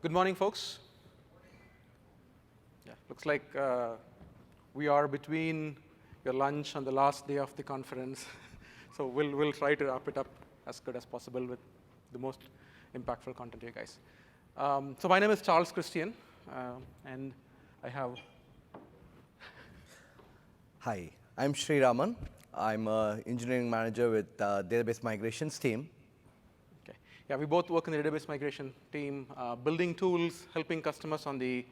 Good morning, folks. Yeah, looks like we are between your lunch and the last day of the conference. So we'll try to wrap it up as good as possible with the most impactful content to you guys. So my name is Charles Christian, and I have. Hi, I'm Sri Raman. I'm an engineering manager with database migrations team. Okay. Yeah, we both work in the database migration team, building tools, helping customers on the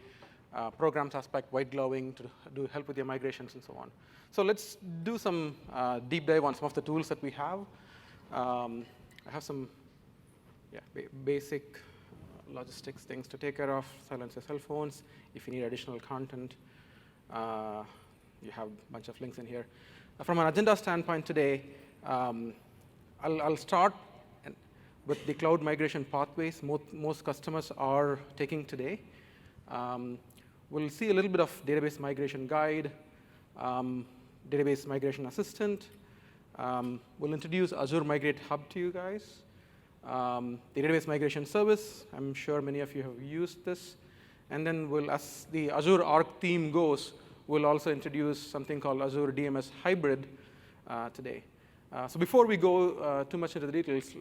programs aspect, white gloving to do help with their migrations and so on. So let's do some deep dive on some of the tools that we have. I have some basic logistics things to take care of. Silence your cell phones. If you need additional content, you have a bunch of links in here. From an agenda standpoint today, I'll start with the cloud migration pathways most customers are taking today. We'll see a little bit of database migration guide, database migration assistant. We'll introduce Azure Migrate Hub to you guys. The database migration service, I'm sure many of you have used this. And then as the Azure Arc theme goes, we'll also introduce something called Azure DMS Hybrid today. So before we go too much into the details,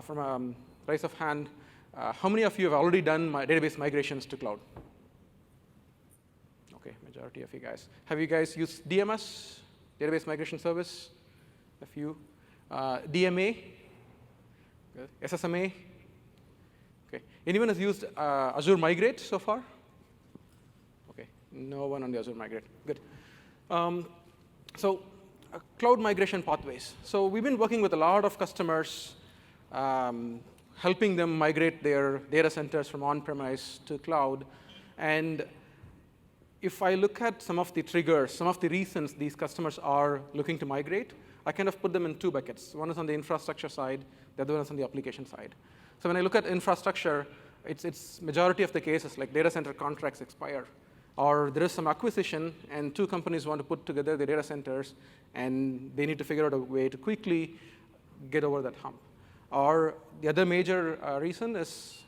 from a raise of hand, how many of you have already done database migrations to cloud? Okay, majority of you guys. Have you guys used DMS, database migration service? A few. DMA, good. SSMA. Okay. Anyone has used Azure Migrate so far? Okay, no one on the Azure Migrate. Good. Cloud migration pathways. So we've been working with a lot of customers, helping them migrate their data centers from on-premise to cloud. And if I look at some of the triggers, some of the reasons these customers are looking to migrate, I kind of put them in two buckets. One is on the infrastructure side, the other one is on the application side. So when I look at infrastructure, it's majority of the cases like data center contracts expire, or there is some acquisition, and two companies want to put together the data centers, and they need to figure out a way to quickly get over that hump. Or the other major reason is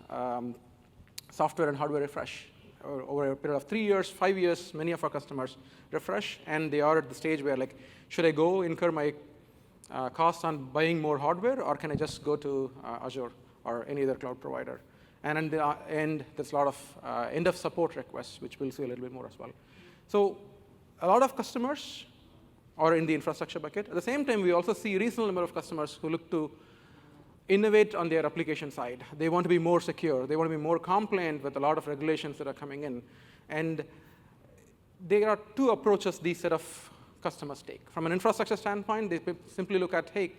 software and hardware refresh. Over a period of 3 years, 5 years, many of our customers refresh, and they are at the stage where, like, should I go incur my cost on buying more hardware, or can I just go to Azure or any other cloud provider? And in the end, there's a lot of end of support requests, which we'll see a little bit more as well. So a lot of customers are in the infrastructure bucket. At the same time, we also see a reasonable number of customers who look to innovate on their application side. They want to be more secure. They want to be more compliant with a lot of regulations that are coming in. And there are two approaches these set of customers take. From an infrastructure standpoint, they simply look at, hey,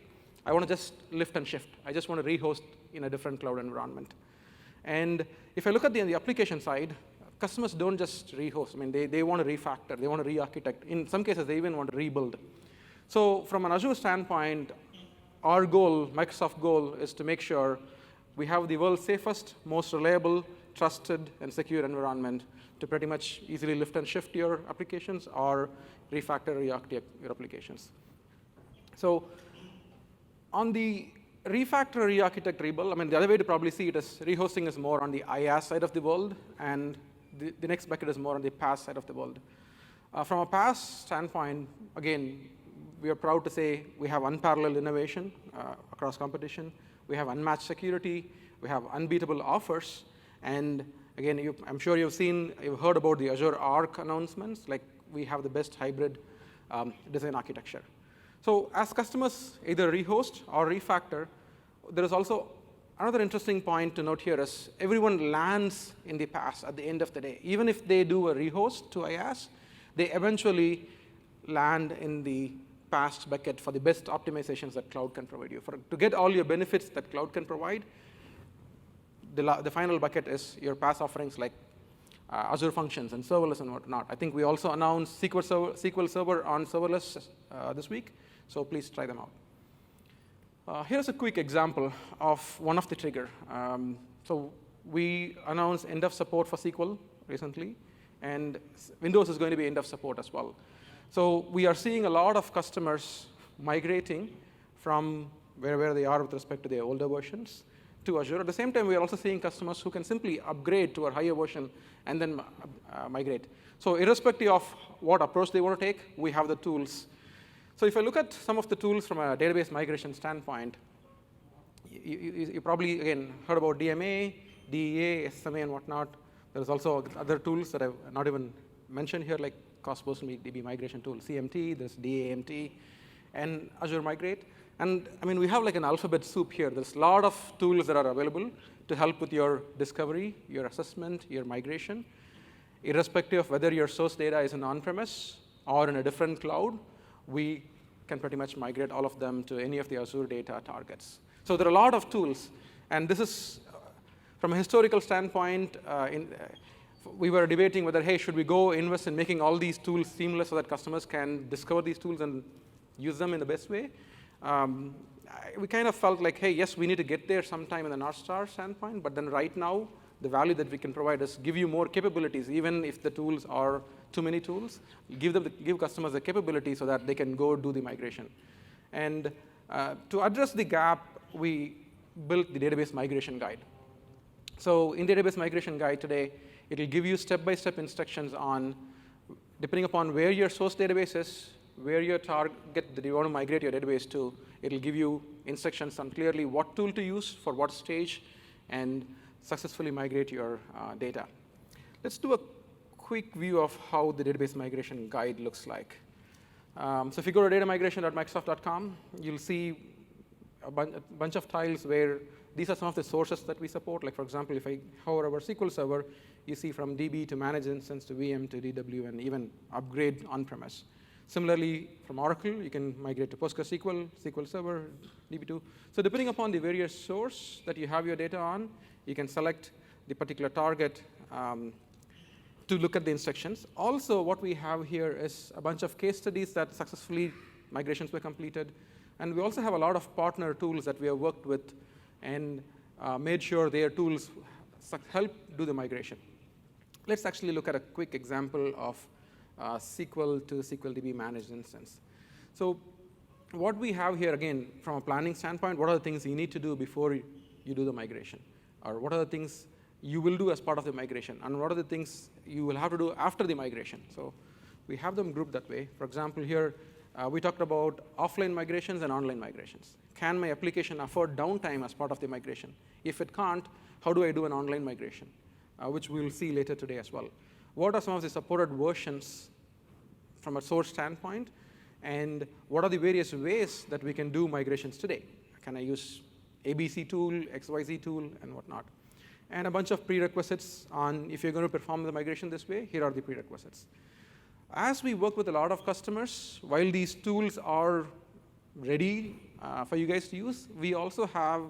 I want to just lift and shift. I just want to rehost in a different cloud environment. And if I look at the application side, customers don't just rehost. I mean, they want to refactor. They want to re-architect. In some cases, they even want to rebuild. So from an Azure standpoint, our goal, Microsoft goal, is to make sure we have the world's safest, most reliable, trusted, and secure environment to pretty much easily lift and shift your applications or refactor, re-architect your applications. So on the refactor, re-architect, rebuild, the other way to probably see it is rehosting is more on the IaaS side of the world, and the next bucket is more on the PaaS side of the world. From a PaaS standpoint, again, we are proud to say we have unparalleled innovation across competition. We have unmatched security. We have unbeatable offers. And again, I'm sure you've heard about the Azure Arc announcements. Like, we have the best hybrid design architecture. So as customers either rehost or refactor, there is also another interesting point to note here is everyone lands in the PaaS at the end of the day. Even if they do a rehost to IaaS, they eventually land in the PaaS bucket for the best optimizations that cloud can provide you. To get all your benefits that cloud can provide, the final bucket is your PaaS offerings like Azure Functions and serverless and whatnot. I think we also announced SQL Server on serverless this week, so please try them out. Here's a quick example of one of the trigger. So we announced end of support for SQL recently, and Windows is going to be end of support as well. So we are seeing a lot of customers migrating from where they are with respect to their older versions to Azure. At the same time, we are also seeing customers who can simply upgrade to a higher version and then migrate. So irrespective of what approach they want to take, we have the tools. So if I look at some of the tools from a database migration standpoint, you probably, again, heard about DMA, DEA, SMA, and whatnot. There's also other tools that I've not even mentioned here, like Cost Person DB migration tool, CMT, there's DAMT, and Azure Migrate. And I mean, we have like an alphabet soup here. There's a lot of tools that are available to help with your discovery, your assessment, your migration. Irrespective of whether your source data is in on-premise or in a different cloud, we can pretty much migrate all of them to any of the Azure data targets. So there are a lot of tools. And this is, from a historical standpoint, we were debating whether, hey, should we go invest in making all these tools seamless so that customers can discover these tools and use them in the best way? We kind of felt like, hey, yes, we need to get there sometime in the North Star standpoint, but then right now, the value that we can provide is give you more capabilities, even if the tools are too many tools. Give customers the capability so that they can go do the migration. And to address the gap, we built the database migration guide. So in database migration guide today, it will give you step-by-step instructions on, depending upon where your source database is, where your target that you want to migrate your database to, it will give you instructions on clearly what tool to use for what stage, and successfully migrate your data. Let's do a quick view of how the database migration guide looks like. So if you go to datamigration.microsoft.com, you'll see a bunch of tiles where these are some of the sources that we support. Like, for example, if I hover over SQL Server, you see from DB to managed instance to VM to DW, and even upgrade on-premise. Similarly, from Oracle, you can migrate to PostgreSQL, SQL Server, DB2. So depending upon the various source that you have your data on, you can select the particular target to look at the instructions. Also, what we have here is a bunch of case studies that successfully migrations were completed. And we also have a lot of partner tools that we have worked with and made sure their tools help do the migration. Let's actually look at a quick example of SQL to SQLDB managed instance. So what we have here, again, from a planning standpoint, what are the things you need to do before you do the migration? Or what are the things you will do as part of the migration? And what are the things you will have to do after the migration? So we have them grouped that way. For example, here, we talked about offline migrations and online migrations. Can my application afford downtime as part of the migration? If it can't, how do I do an online migration? Which we'll see later today as well. What are some of the supported versions from a source standpoint? And what are the various ways that we can do migrations today? Can I use ABC tool, XYZ tool, and whatnot? And a bunch of prerequisites on if you're going to perform the migration this way, here are the prerequisites. As we work with a lot of customers, while these tools are ready for you guys to use, we also have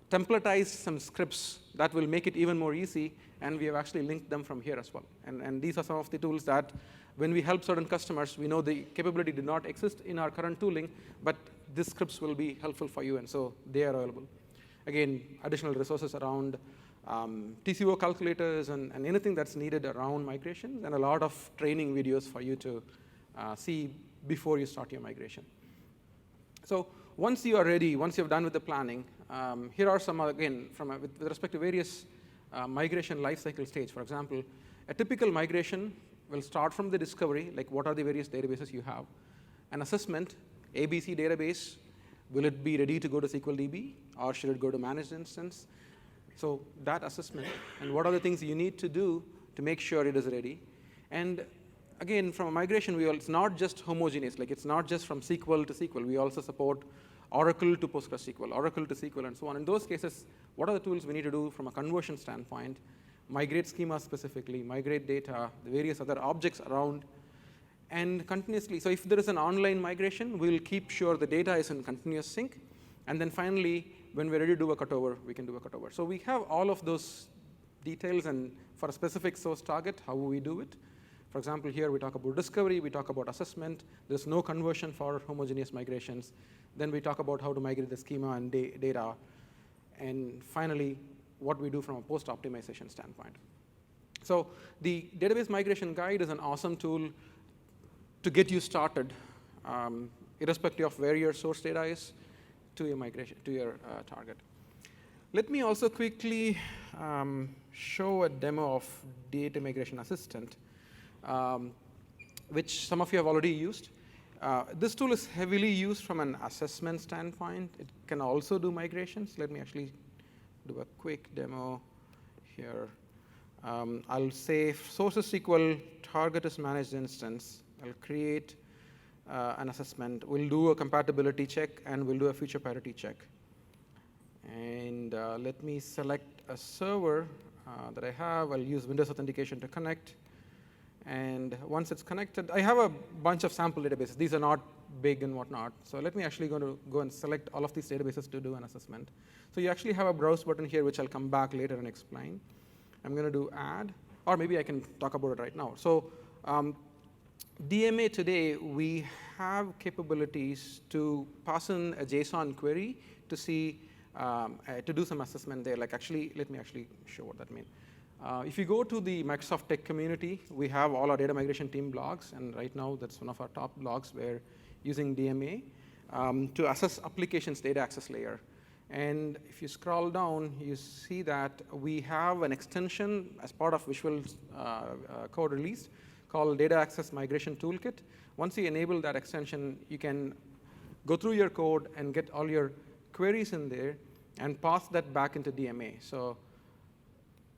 templatized some scripts that will make it even more easy, and we have actually linked them from here as well. And these are some of the tools that when we help certain customers, we know the capability did not exist in our current tooling, but these scripts will be helpful for you, and so they are available. Again, additional resources around TCO calculators and anything that's needed around migration, and a lot of training videos for you to see before you start your migration. So once you are ready, once you've done with the planning, here are some, again, with respect to various migration lifecycle stage. For example, a typical migration will start from the discovery, like what are the various databases you have. An assessment, ABC database, will it be ready to go to SQLDB, or should it go to managed instance? So that assessment, and what are the things you need to do to make sure it is ready. And again, from a migration, it's not just homogeneous, like it's not just from SQL to SQL. We also support Oracle to PostgreSQL, Oracle to SQL, and so on. In those cases, what are the tools we need to do from a conversion standpoint? Migrate schema specifically, migrate data, the various other objects around, and continuously. So if there is an online migration, we'll keep sure the data is in continuous sync. And then finally, when we're ready to do a cutover, we can do a cutover. So we have all of those details, and for a specific source target, how we do it. For example, here we talk about discovery, we talk about assessment. There's no conversion for homogeneous migrations. Then we talk about how to migrate the schema and data. And finally, what we do from a post-optimization standpoint. So the database migration guide is an awesome tool to get you started, irrespective of where your source data is, to your migration, to your target. Let me also quickly show a demo of Data Migration Assistant, which some of you have already used. This tool is heavily used from an assessment standpoint. It can also do migrations. Let me actually do a quick demo here. I'll say sources SQL target is managed instance. I'll create an assessment. We'll do a compatibility check, and we'll do a feature parity check. And let me select a server that I have. I'll use Windows Authentication to connect. And once it's connected, I have a bunch of sample databases. These are not big and whatnot. So let me actually go and select all of these databases to do an assessment. So you actually have a browse button here, which I'll come back later and explain. I'm going to do add, or maybe I can talk about it right now. So DMA today, we have capabilities to pass in a JSON query to see, to do some assessment there. Like actually, let me actually show what that means. If you go to the Microsoft Tech community, we have all our data migration team blogs, and right now that's one of our top blogs. We're using DMA to assess applications data access layer. And if you scroll down, you see that we have an extension as part of Visual Code release called Data Access Migration Toolkit. Once you enable that extension, you can go through your code and get all your queries in there and pass that back into DMA. So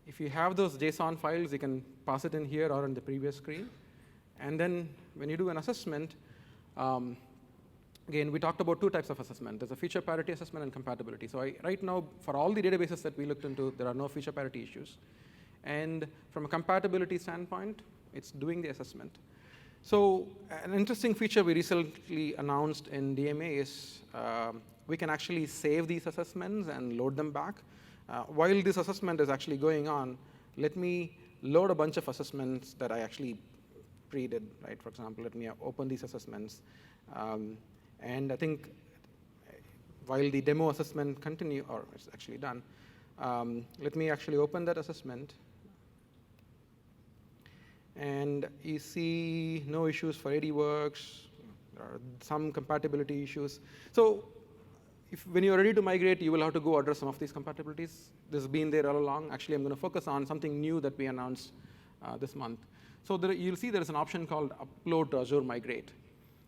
if you have those JSON files, you can pass it in here or on the previous screen. And then when you do an assessment, again, we talked about two types of assessment. There's a feature parity assessment and compatibility. So right now, for all the databases that we looked into, there are no feature parity issues. And from a compatibility standpoint, it's doing the assessment. So an interesting feature we recently announced in DMA is we can actually save these assessments and load them back. While this assessment is actually going on, let me load a bunch of assessments that I actually pre-did, right? For example, let me open these assessments. And I think while the demo assessment continue, or it's actually done, let me actually open that assessment. And you see no issues for ADWorks. There are some compatibility issues. So when you're ready to migrate, you will have to go address some of these compatibilities. This has been there all along. Actually, I'm going to focus on something new that we announced this month. So you'll see there is an option called Upload to Azure Migrate.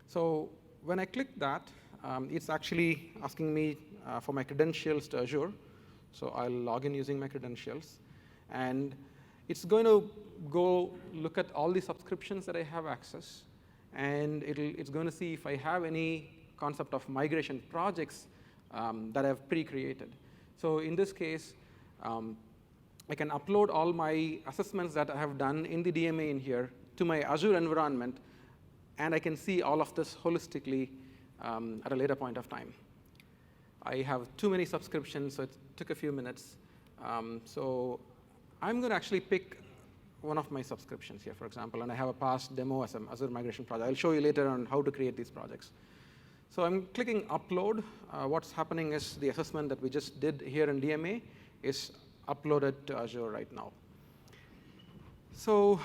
So when I click that, it's actually asking me for my credentials to Azure. So I'll log in using my credentials. And it's going to go look at all the subscriptions that I have access. And it's going to see if I have any concept of migration projects that I've pre-created. So in this case, I can upload all my assessments that I have done in the DMA in here to my Azure environment, and I can see all of this holistically at a later point of time. I have too many subscriptions, so it took a few minutes. So I'm going to actually pick one of my subscriptions here, for example, and I have a past demo as an Azure migration project. I'll show you later on how to create these projects. So I'm clicking Upload. What's happening is the assessment that we just did here in DMA is uploaded to Azure right now. So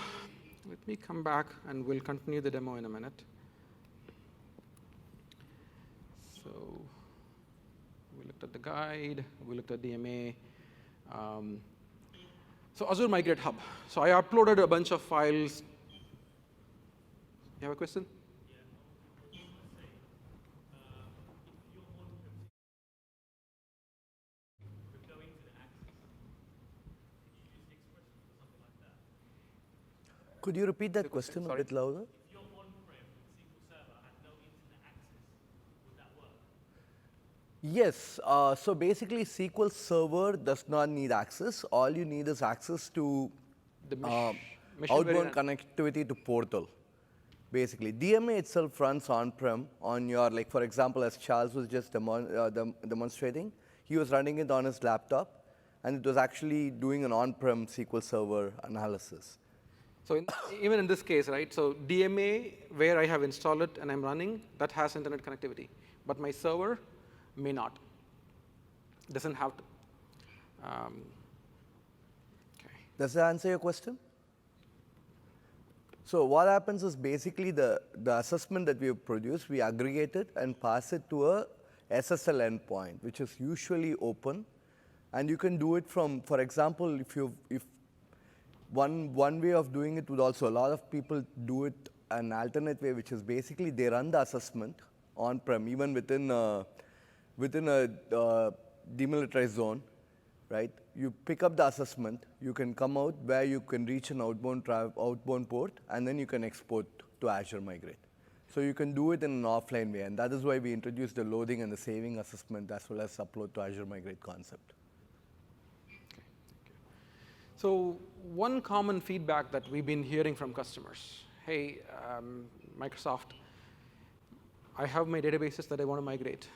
let me come back, and we'll continue the demo in a minute. So we looked at the guide. We looked at DMA. So Azure Migrate Hub. So I uploaded a bunch of files. You have a question? Could you repeat that question a bit louder? If your on-prem SQL Server had no internet access, would that work? Yes. So basically, SQL Server does not need access. All you need is access to The outbound connectivity to portal. Basically, DMA itself runs on-prem on your, like for example, as Charles was just demonstrating, he was running it on his laptop, and it was actually doing an on-prem SQL Server analysis. So even in this case, right, so DMA, where I have installed it and I'm running, that has internet connectivity. But my server may not. Doesn't have to. Okay. Does that answer your question? So what happens is basically the assessment that we have produced, we aggregate it and pass it to a SSL endpoint, which is usually open. And you can do it from, for example, if one way of doing it would also, a lot of people do it an alternate way, which is basically they run the assessment on-prem, even within a demilitarized zone, right? You pick up the assessment, you can come out where you can reach an outbound port, and then you can export to Azure Migrate. So you can do it in an offline way, and that is why we introduced the loading and the saving assessment as well as upload to Azure Migrate concept. So one common feedback that we've been hearing from customers, hey, Microsoft, I have my databases that I want to migrate.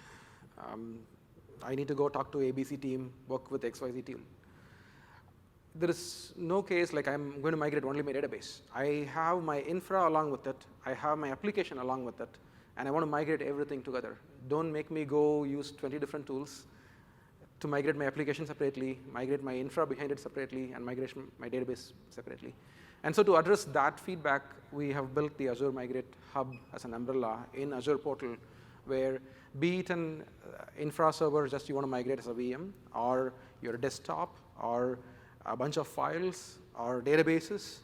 I need to go talk to ABC team, work with XYZ team. There is no case like I'm going to migrate only my database. I have my infra along with it. I have my application along with it. And I want to migrate everything together. Don't make me go use 20 different tools to migrate my application separately, migrate my infra behind it separately, and migrate my database separately. And so to address that feedback, we have built the Azure Migrate Hub as an umbrella in Azure Portal, where be it an infra server just you want to migrate as a VM, or your desktop, or a bunch of files, or databases,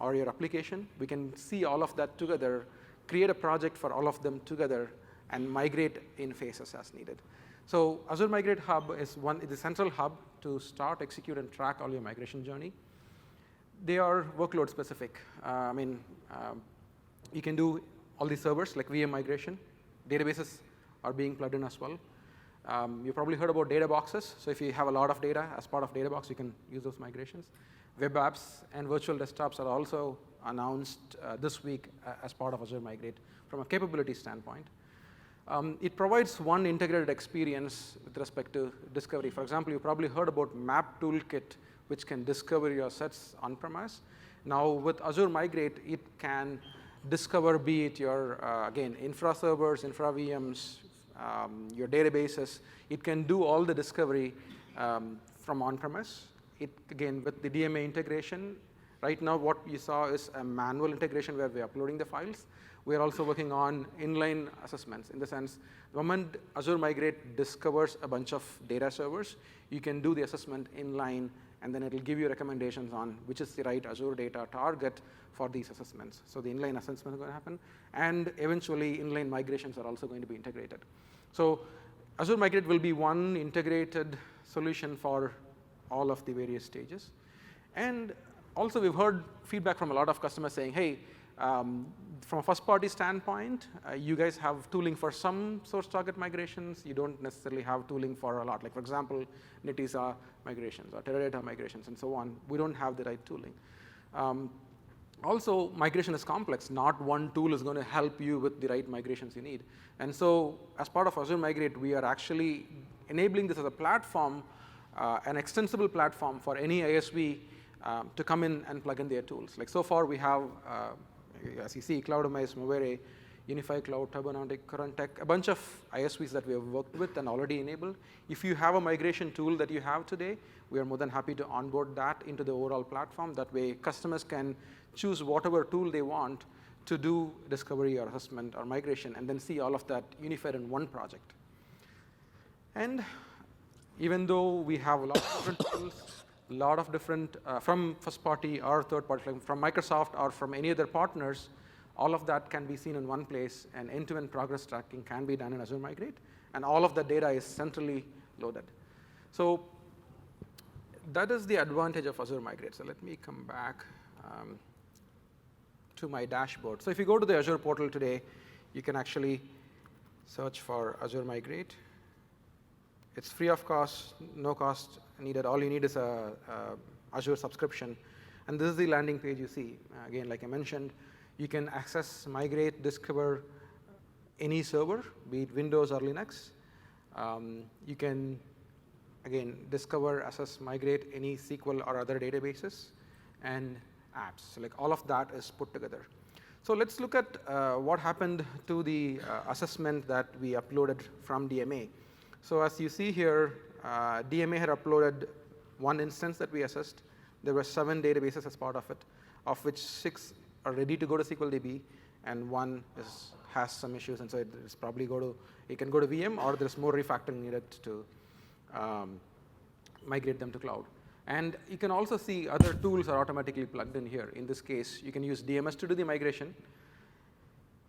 or your application, we can see all of that together, create a project for all of them together, and migrate in phases as needed. So Azure Migrate Hub is the central hub to start, execute, and track all your migration journey. They are workload specific. You can do all these servers like VM migration. Databases are being plugged in as well. You probably heard about data boxes. So if you have a lot of data as part of data box, you can use those migrations. Web apps and virtual desktops are also announced this week as part of Azure Migrate from a capability standpoint. It provides one integrated experience with respect to discovery. For example, you probably heard about Map Toolkit, which can discover your sets on-premise. Now, with Azure Migrate, it can discover, be it your, again, infra servers, infra VMs, your databases. It can do all the discovery from on-premise. Again, with the DMA integration, right now what you saw is a manual integration where we're uploading the files. We are also working on inline assessments in the sense, the moment Azure Migrate discovers a bunch of data servers, you can do the assessment inline, and then it'll give you recommendations on which is the right Azure data target for these assessments. So the inline assessment is going to happen, and eventually inline migrations are also going to be integrated. So Azure Migrate will be one integrated solution for all of the various stages. And also we've heard feedback from a lot of customers saying, hey, from a first-party standpoint, you guys have tooling for some source target migrations. You don't necessarily have tooling for a lot. Like, for example, Netezza migrations or Teradata migrations and so on. We don't have the right tooling. Also, migration is complex. Not one tool is going to help you with the right migrations you need. And so as part of Azure Migrate, we are actually enabling this as a platform, an extensible platform for any ISV to come in and plug in their tools. Like so far, we have as you see, CloudOmize, Movere, Unify Cloud, Turbonomic, Current-Tech, a bunch of ISVs that we have worked with and already enabled. If you have a migration tool that you have today, we are more than happy to onboard that into the overall platform. That way, customers can choose whatever tool they want to do discovery or assessment or migration, and then see all of that unified in one project. And even though we have a lot of different tools, a lot of different, from first party or third party, like from Microsoft or from any other partners, all of that can be seen in one place, and end-to-end progress tracking can be done in Azure Migrate, and all of the data is centrally loaded. So that is the advantage of Azure Migrate. So let me come back to my dashboard. So if you go to the Azure portal today, you can actually search for Azure Migrate. It's free of cost, no cost needed. All you need is a Azure subscription. And this is the landing page you see. Again, like I mentioned, you can access, migrate, discover any server, be it Windows or Linux. You can, again, discover, assess, migrate any SQL or other databases and apps. So like all of that is put together. So let's look at what happened to the assessment that we uploaded from DMA. So as you see here, DMA had uploaded one instance that we assessed. There were 7 databases as part of it, of which 6 are ready to go to SQLDB, and 1 has some issues, and so it's probably it can go to VM, or there's more refactoring needed to migrate them to cloud. And you can also see other tools are automatically plugged in here. In this case, you can use DMS to do the migration.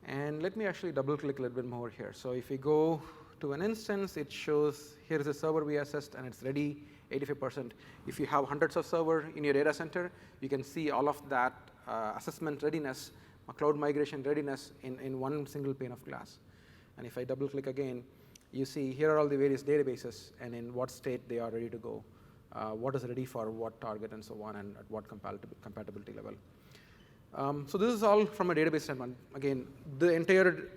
And let me actually double click a little bit more here. So if we go to an instance, it shows here's a server we assessed and it's ready 85%. If you have hundreds of servers in your data center, you can see all of that assessment readiness, cloud migration readiness in one single pane of glass. And if I double click again, you see here are all the various databases and in what state they are ready to go, what is ready for what target and so on, and at what compatibility level. So this is all from a database standpoint. Again, the entire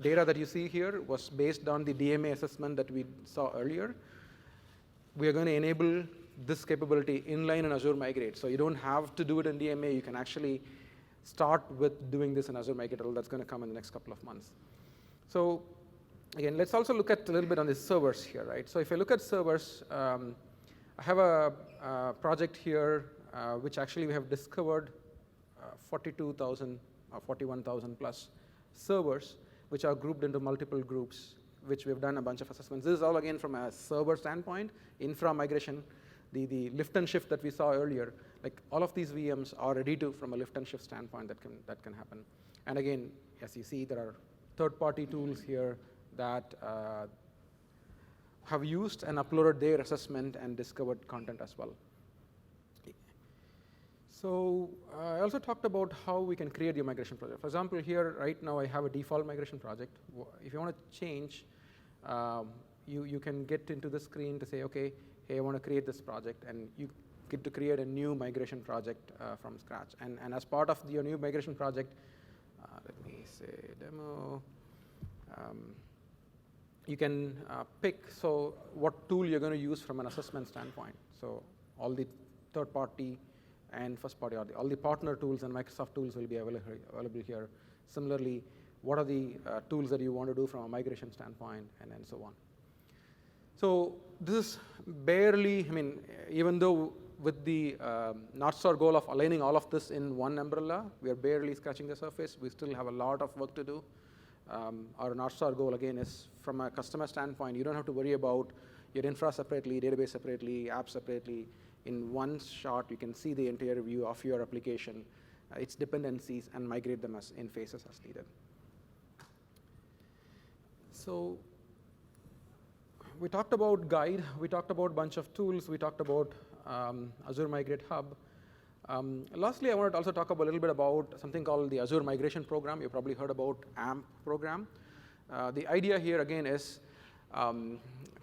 data that you see here was based on the DMA assessment that we saw earlier. We are going to enable this capability inline in Azure Migrate. So you don't have to do it in DMA. You can actually start with doing this in Azure Migrate. That's going to come in the next couple of months. So again, let's also look at a little bit on the servers here, right? So if I look at servers, I have a project here which actually we have discovered 42,000 or 41,000 plus servers, which are grouped into multiple groups, which we've done a bunch of assessments. This is all again from a server standpoint, infra migration, the lift and shift that we saw earlier. Like all of these VMs are ready to, from a lift and shift standpoint, that can happen. And again, as you see, there are third-party tools here that have used and uploaded their assessment and discovered content as well. So I also talked about how we can create your migration project. For example, here right now I have a default migration project. If you want to change, you can get into the screen to say, okay, hey, I want to create this project, and you get to create a new migration project from scratch. And as part of your new migration project, let me say demo. You can pick what tool you're going to use from an assessment standpoint. So all the third-party and first-party, all the partner tools and Microsoft tools will be available here. Similarly, what are the tools that you want to do from a migration standpoint, and so on. So this is barely, even though with the North Star goal of aligning all of this in one umbrella, we are barely scratching the surface. We still have a lot of work to do. Our North Star goal, again, is from a customer standpoint, you don't have to worry about your infra separately, database separately, app separately. In one shot, you can see the entire view of your application, its dependencies, and migrate them in phases as needed. So we talked about Guide. We talked about a bunch of tools. We talked about Azure Migrate Hub. Lastly, I wanted to also talk a little bit about something called the Azure Migration Program. You've probably heard about AMP program. The idea here, again, is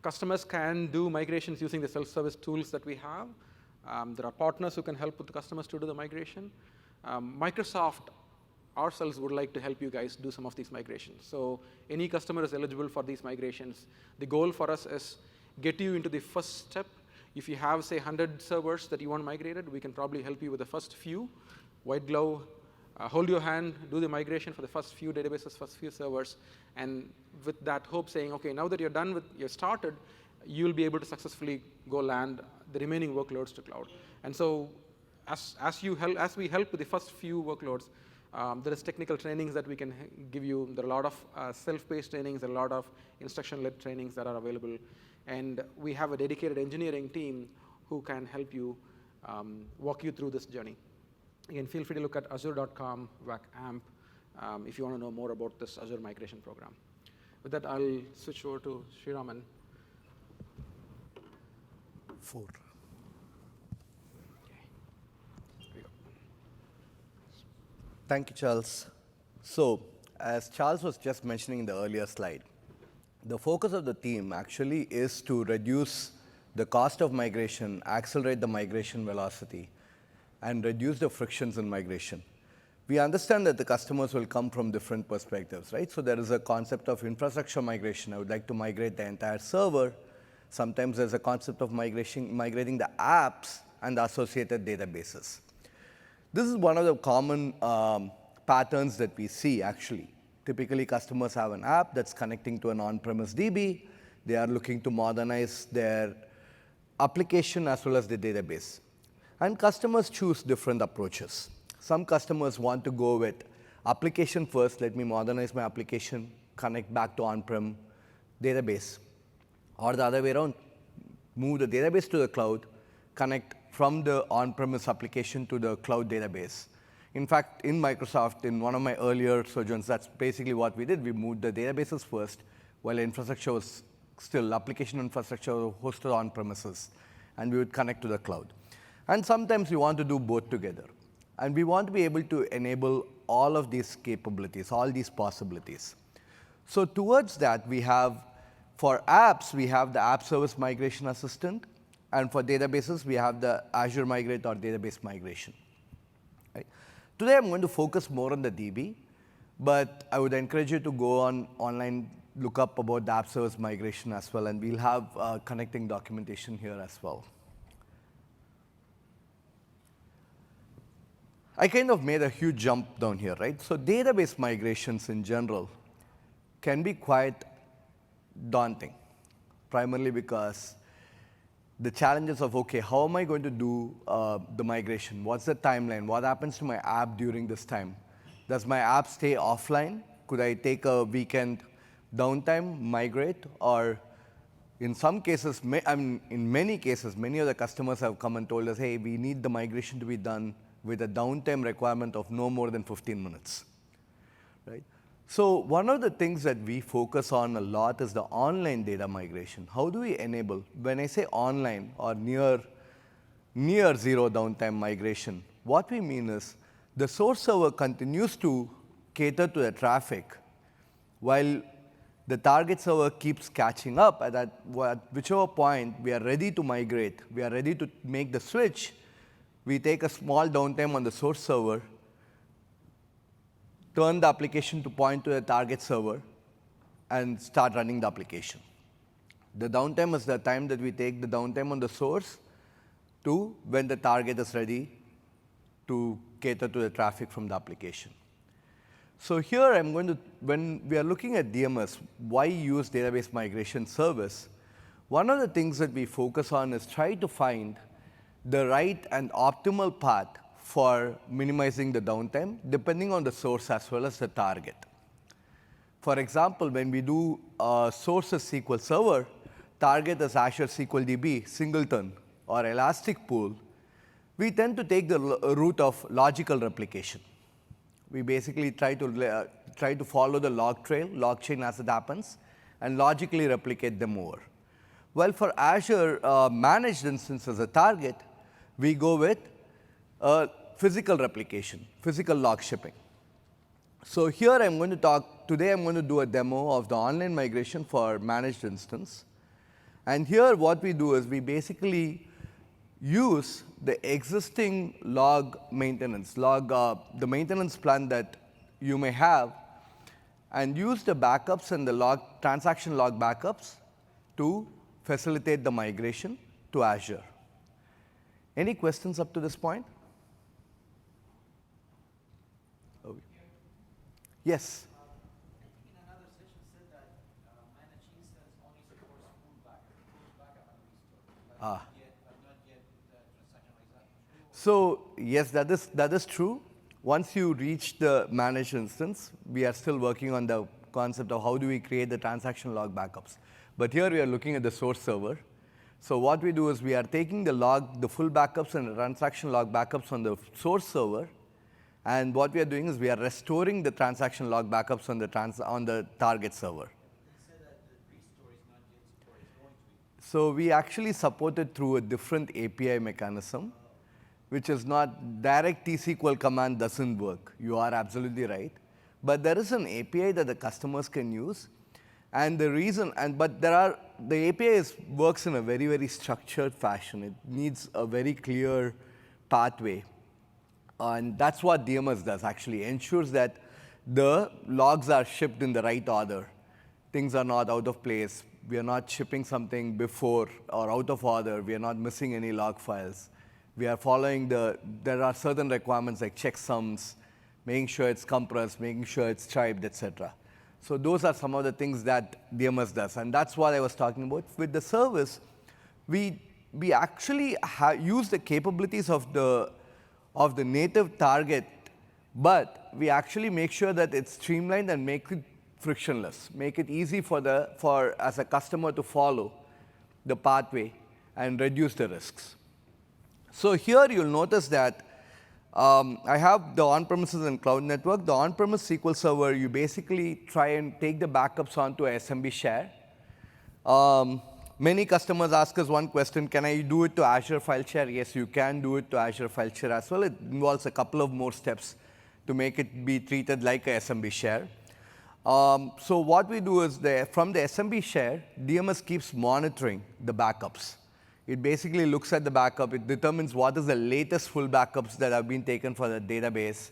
customers can do migrations using the self-service tools that we have. There are partners who can help with the customers to do the migration. Microsoft ourselves would like to help you guys do some of these migrations. So any customer is eligible for these migrations. The goal for us is get you into the first step. If you have, say, 100 servers that you want migrated, we can probably help you with the first few. White glove, hold your hand, do the migration for the first few databases, first few servers, and with that hope saying, okay, now that you're done with, you're started, you'll be able to successfully go land the remaining workloads to cloud. And so as we help with the first few workloads, there is technical trainings that we can give you. There are a lot of self-paced trainings, there are a lot of instruction-led trainings that are available. And we have a dedicated engineering team who can help you walk you through this journey. Again, feel free to look at azure.com/AMP if you want to know more about this Azure migration program. With that, I'll switch over to Sriraman. 4. Okay. Here we go. Thank you, Charles. So, as Charles was just mentioning in the earlier slide, the focus of the team actually is to reduce the cost of migration, accelerate the migration velocity, and reduce the frictions in migration. We understand that the customers will come from different perspectives, right? So there is a concept of infrastructure migration. I would like to migrate the entire server. Sometimes there's a concept of migrating the apps and the associated databases. This is one of the common patterns that we see, actually. Typically, customers have an app that's connecting to an on-premise DB. They are looking to modernize their application as well as the database. And customers choose different approaches. Some customers want to go with application first, let me modernize my application, connect back to on-prem database. Or the other way around, move the database to the cloud, connect from the on-premise application to the cloud database. In fact, in Microsoft, in one of my earlier sojourns, that's basically what we did. We moved the databases first, while infrastructure was still, application infrastructure was hosted on premises, and we would connect to the cloud. And sometimes we want to do both together. And we want to be able to enable all of these capabilities, all these possibilities. So towards that, we have, for apps, we have the App Service Migration Assistant, and for databases, we have the Azure Migrate or Database Migration. Right? Today, I'm going to focus more on the DB, but I would encourage you to go online, look up about the App Service Migration as well, and we'll have connecting documentation here as well. I kind of made a huge jump down here, right? So database migrations in general can be quite daunting, primarily because the challenges of, okay, how am I going to do the migration? What's the timeline? What happens to my app during this time? Does my app stay offline? Could I take a weekend downtime, migrate? Or in some cases, in many cases, many of the customers have come and told us, hey, we need the migration to be done with a downtime requirement of no more than 15 minutes, right? So one of the things that we focus on a lot is the online data migration. How do we enable, when I say online or near zero downtime migration, what we mean is the source server continues to cater to the traffic while the target server keeps catching up at whichever point we are ready to migrate, we are ready to make the switch. We take a small downtime on the source server, turn the application to point to the target server, and start running the application. The downtime is the time that we take the downtime on the source to when the target is ready to cater to the traffic from the application. So here I'm going to, when we are looking at DMS, why use database migration service, one of the things that we focus on is try to find the right and optimal path for minimizing the downtime, depending on the source as well as the target. For example, when we do source as SQL Server, target as Azure SQL DB, Singleton, or Elastic Pool, we tend to take the route of logical replication. We basically try to follow the log trail, log chain as it happens, and logically replicate them over. Well, for Azure managed instance as a target, we go with physical replication, physical log shipping. So here I'm going to talk, today I'm going to do a demo of the online migration for managed instance. And here what we do is we basically use the existing log maintenance, the maintenance plan that you may have, and use the backups and the transaction log backups to facilitate the migration to Azure. Any questions up to this point? Oh. Yes? I think in another session said that managed instance only supports full backup and restore, but not yet transaction like that. So yes, that is true. Once you reach the managed instance, we are still working on the concept of how do we create the transaction log backups. But here we are looking at the source server. So what we do is we are taking the full backups and the transaction log backups on the source server, and what we are doing is we are restoring the transaction log backups on the target server. They said that the restore is not yet supported, it's going to be. So we actually support it through a different API mechanism, which is not direct T-SQL command doesn't work. You are absolutely right. But there is an API that the customers can use. And the reason, the API works in a very, very structured fashion. It needs a very clear pathway. And that's what DMS does, actually. Ensures that the logs are shipped in the right order. Things are not out of place. We are not shipping something before or out of order. We are not missing any log files. We are following there are certain requirements like checksums, making sure it's compressed, making sure it's striped, etc. So those are some of the things that DMS does, and that's what I was talking about. With the service, we actually use the capabilities of the native target, but we actually make sure that it's streamlined and make it frictionless, make it easy as a customer to follow the pathway, and reduce the risks. So here you'll notice that I have the on-premises and cloud network. The on-premise SQL Server, you basically try and take the backups onto a SMB share. Many customers ask us one question, can I do it to Azure File Share? Yes, you can do it to Azure File Share as well. It involves a couple of more steps to make it be treated like a SMB share. So what we do is from the SMB share, DMS keeps monitoring the backups. It basically looks at the backup. It determines what is the latest full backups that have been taken for the database.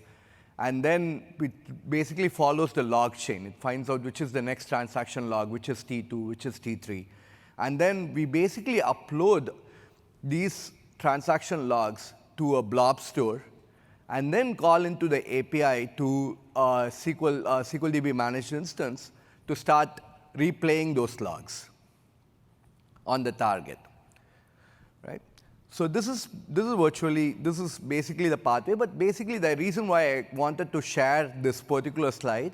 And then it basically follows the log chain. It finds out which is the next transaction log, which is T2, which is T3. And then we basically upload these transaction logs to a blob store and then call into the API to SQLDB managed instance to start replaying those logs on the target. Right? So this is basically the pathway, but basically the reason why I wanted to share this particular slide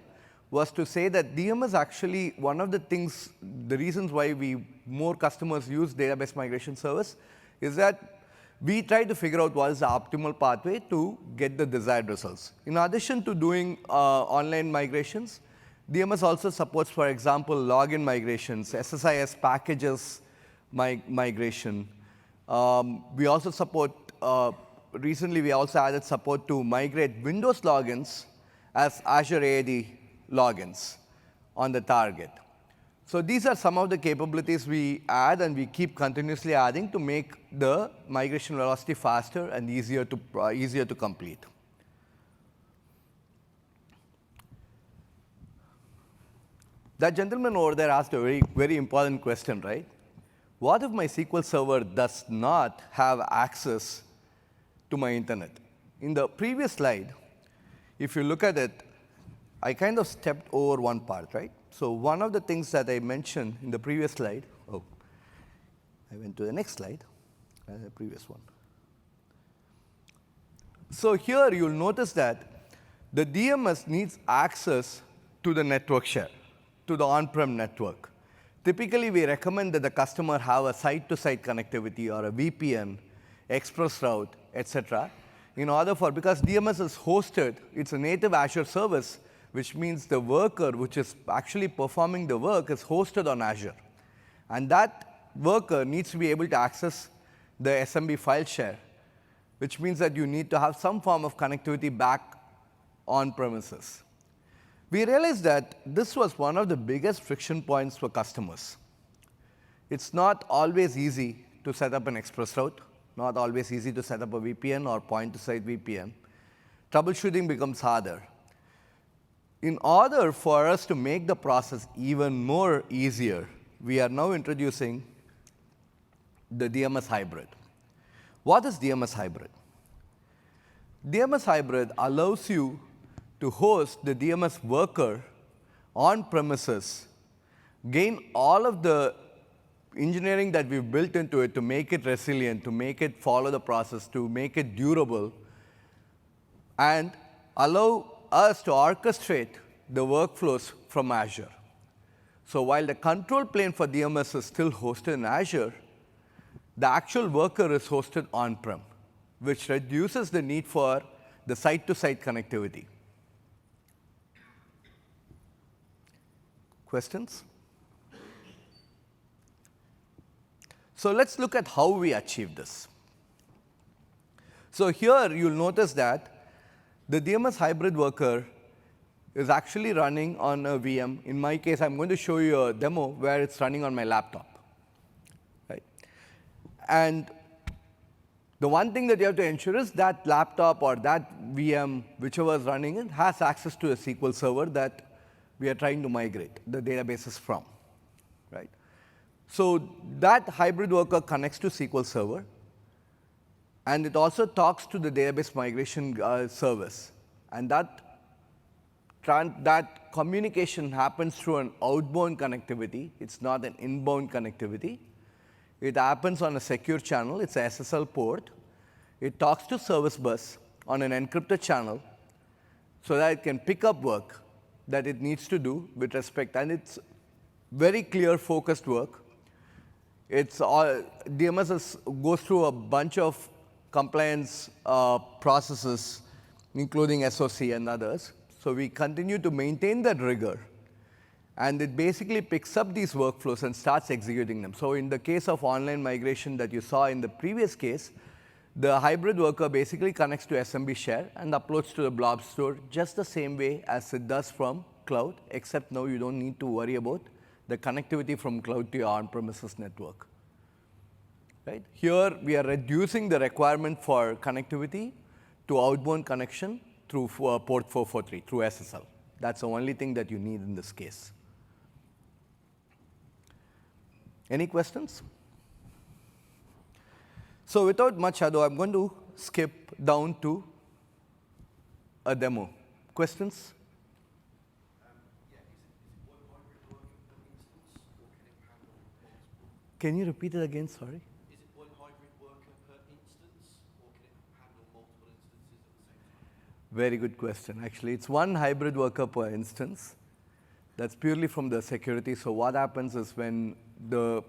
was to say that DMS actually, one of the things, the reasons why more customers use database migration service is that we try to figure out what is the optimal pathway to get the desired results. In addition to doing online migrations, DMS also supports, for example, login migrations, SSIS packages migration. We also support, recently we also added support to migrate Windows logins as Azure AD logins on the target. So these are some of the capabilities we add and we keep continuously adding to make the migration velocity faster and easier to complete. That gentleman over there asked a very, very important question, right? What if my SQL Server does not have access to my internet? In the previous slide, if you look at it, I kind of stepped over one part, right? So one of the things that I mentioned in the previous slide, I went to the next slide, the previous one. So here you'll notice that the DMS needs access to the network share, to the on-prem network. Typically, we recommend that the customer have a site-to-site connectivity or a VPN, ExpressRoute, etc. Because DMS is hosted, it's a native Azure service, which means the worker which is actually performing the work is hosted on Azure. And that worker needs to be able to access the SMB file share, which means that you need to have some form of connectivity back on premises. We realized that this was one of the biggest friction points for customers. It's not always easy to set up an ExpressRoute, not always easy to set up a VPN or point-to-site VPN. Troubleshooting becomes harder. In order for us to make the process even more easier, we are now introducing the DMS hybrid. What is DMS hybrid? DMS hybrid allows you to host the DMS worker on premises, gain all of the engineering that we've built into it to make it resilient, to make it follow the process, to make it durable, and allow us to orchestrate the workflows from Azure. So while the control plane for DMS is still hosted in Azure, the actual worker is hosted on-prem, which reduces the need for the site-to-site connectivity. Questions? So let's look at how we achieve this. So here you'll notice that the DMS hybrid worker is actually running on a VM. In my case, I'm going to show you a demo where it's running on my laptop. Right? And the one thing that you have to ensure is that laptop or that VM, whichever is running it, has access to a SQL Server that we are trying to migrate the databases from. Right? So that hybrid worker connects to SQL Server. And it also talks to the database migration service. And that communication happens through an outbound connectivity. It's not an inbound connectivity. It happens on a secure channel. It's a SSL port. It talks to service bus on an encrypted channel so that it can pick up work that it needs to do with respect. And it's very clear, focused work. It's all, goes through a bunch of compliance processes, including SOC and others. So we continue to maintain that rigor. And it basically picks up these workflows and starts executing them. So in the case of online migration that you saw in the previous case, the hybrid worker basically connects to SMB share and uploads to the blob store just the same way as it does from cloud, except now you don't need to worry about the connectivity from cloud to your on-premises network. Right? Here, we are reducing the requirement for connectivity to outbound connection through port 443, through SSL. That's the only thing that you need in this case. Any questions? So without much ado, I'm going to skip down to a demo. Questions? Can you repeat it again? Sorry. Is it one hybrid worker per instance, or can it handle multiple instances at the same time? Very good question. Actually, it's one hybrid worker per instance. That's purely from the security. So what happens is when the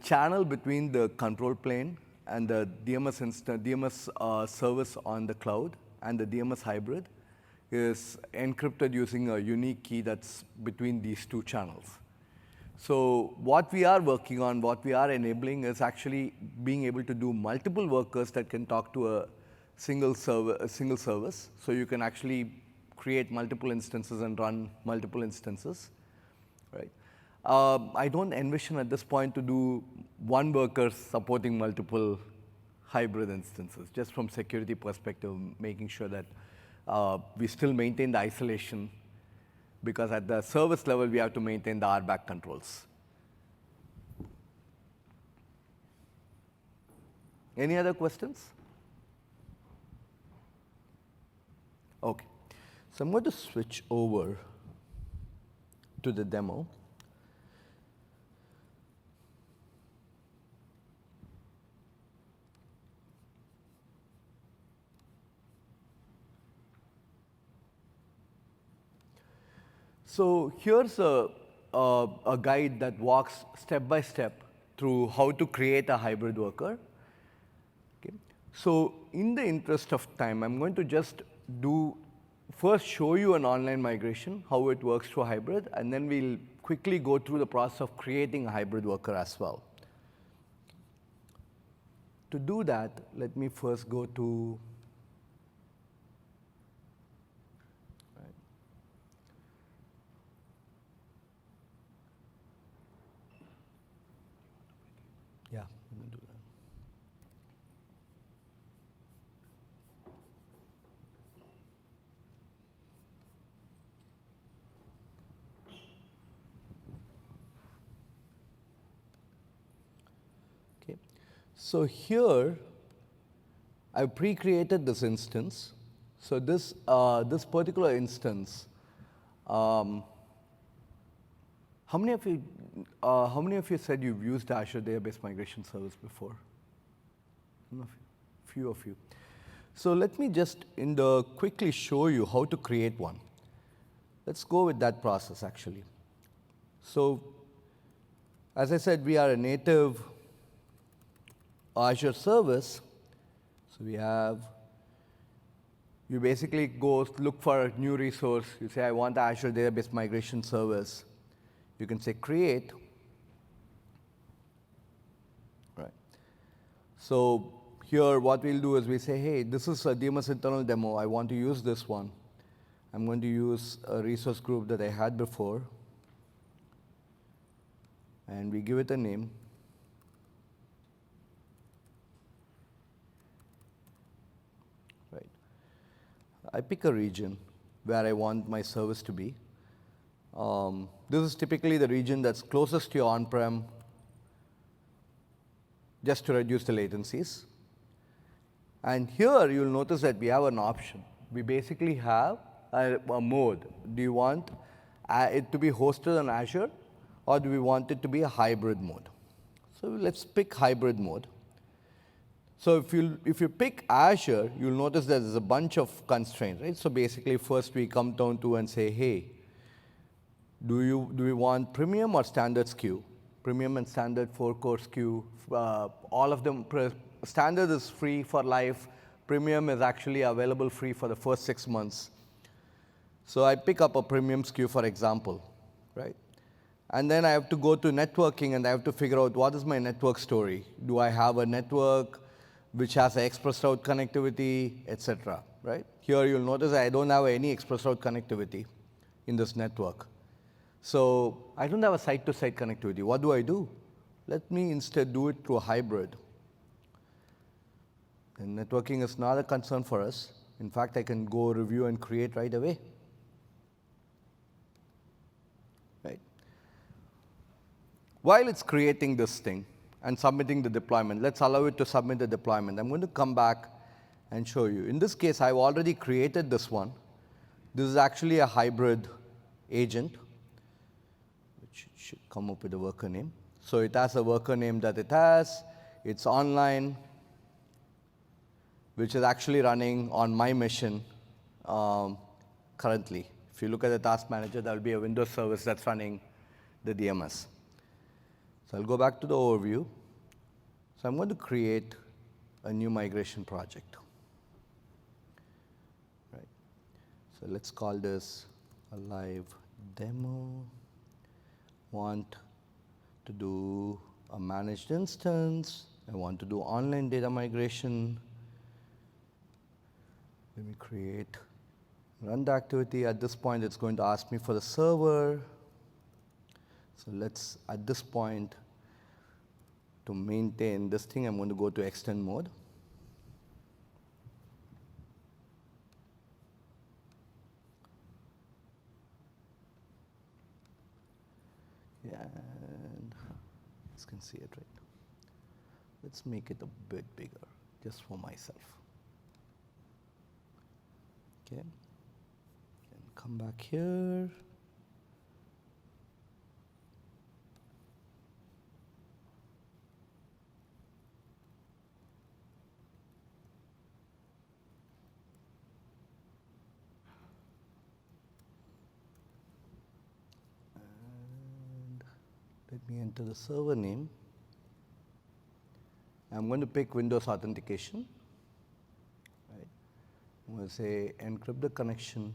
channel between the control plane and the DMS service on the cloud and the DMS hybrid is encrypted using a unique key that's between these two channels. So what we are working on, what we are enabling is actually being able to do multiple workers that can talk to a single service. So you can actually create multiple instances and run multiple instances, right? I don't envision at this point to do one worker supporting multiple hybrid instances, just from security perspective, making sure that we still maintain the isolation, because at the service level, we have to maintain the RBAC controls. Any other questions? Okay. So I'm going to switch over to the demo. So here's a guide that walks step by step through how to create a hybrid worker. Okay. So in the interest of time, I'm going to just first show you an online migration, how it works through hybrid, and then we'll quickly go through the process of creating a hybrid worker as well. To do that, let me first go to yeah, let me do that. Okay. So here, I've pre-created this instance. So this particular instance, how many of you said you've used Azure Database Migration Service before? Few of you. So let me just quickly show you how to create one. Let's go with that process, actually. So as I said, we are a native Azure service. So you basically go look for a new resource. You say, I want the Azure Database Migration Service. You can say create, right? So here what we'll do is we say, hey, this is a DMS internal demo. I want to use this one. I'm going to use a resource group that I had before. And we give it a name. Right. I pick a region where I want my service to be. This is typically the region that's closest to your on-prem, just to reduce the latencies. And here, you'll notice that we have an option. We basically have a mode. Do you want it to be hosted on Azure, or do we want it to be a hybrid mode? So let's pick hybrid mode. So if you pick Azure, you'll notice that there's a bunch of constraints, right? So basically, first we come down to and say, hey, do we want premium or standard SKU? premium and standard 4-core SKU. All of them, standard is free for life. Premium is actually available free for the first 6 months. So I pick up a premium SKU, for example, right? And then I have to go to networking and I have to figure out what is my network story. Do I have a network which has a express route connectivity, etc., right? Here you'll notice I don't have any express route connectivity in this network. So I don't have a site-to-site connectivity. What do? Let me instead do it through a hybrid. And networking is not a concern for us. In fact, I can go review and create right away. Right? While it's creating this thing and submitting the deployment, let's allow it to submit the deployment. I'm going to come back and show you. In this case, I've already created this one. This is actually a hybrid agent, which should come up with a worker name. So it has a worker name that it has. It's online, which is actually running on my machine currently. If you look at the task manager, there will be a Windows service that's running the DMS. So I'll go back to the overview. So I'm going to create a new migration project. Right. So let's call this a live demo. Want to do a managed instance. I want to do online data migration. Let me create, run the activity. At this point, it's going to ask me for the server. So let's, at this point, to maintain this thing, I'm going to go to extend mode. Yeah, and you can see it right now. Let's make it a bit bigger, just for myself. Okay, and come back here. And let me enter the server name. I'm going to pick Windows authentication. I'm going to say encrypt the connection.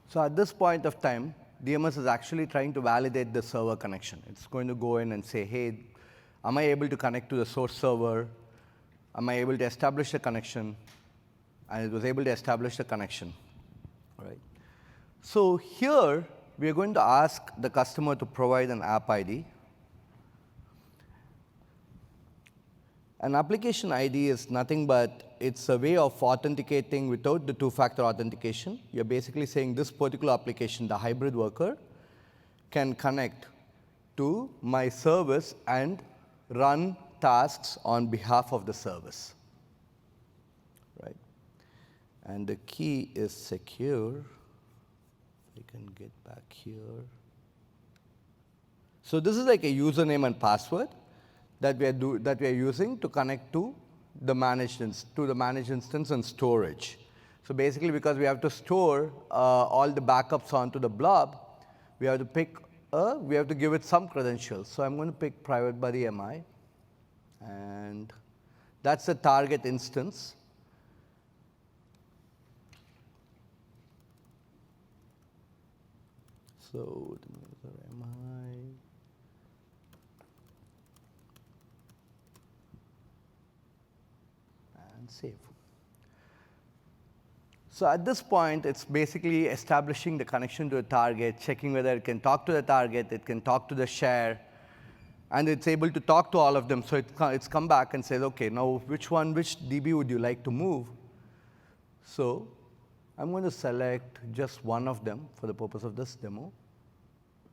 So at this point of time, DMS is actually trying to validate the server connection. It's going to go in and say, hey, am I able to connect to the source server? Am I able to establish a connection? And it was able to establish the connection. All right. So here, we are going to ask the customer to provide an app ID. An application ID is nothing but it's a way of authenticating without the two-factor authentication. You're basically saying this particular application, the hybrid worker, can connect to my service and run tasks on behalf of the service. Right? And the key is secure. I can get back here. So this is like a username and password that we are using to connect to the managed instance and storage. So basically, because we have to store all the backups onto the blob, we have to give it some credentials. So I'm going to pick private buddy MI, and that's the target instance. So the user MI. And save. So at this point, it's basically establishing the connection to the target, checking whether it can talk to the target, it can talk to the share, and it's able to talk to all of them. So it's come back and says, okay, now which DB would you like to move? So I'm going to select just one of them for the purpose of this demo.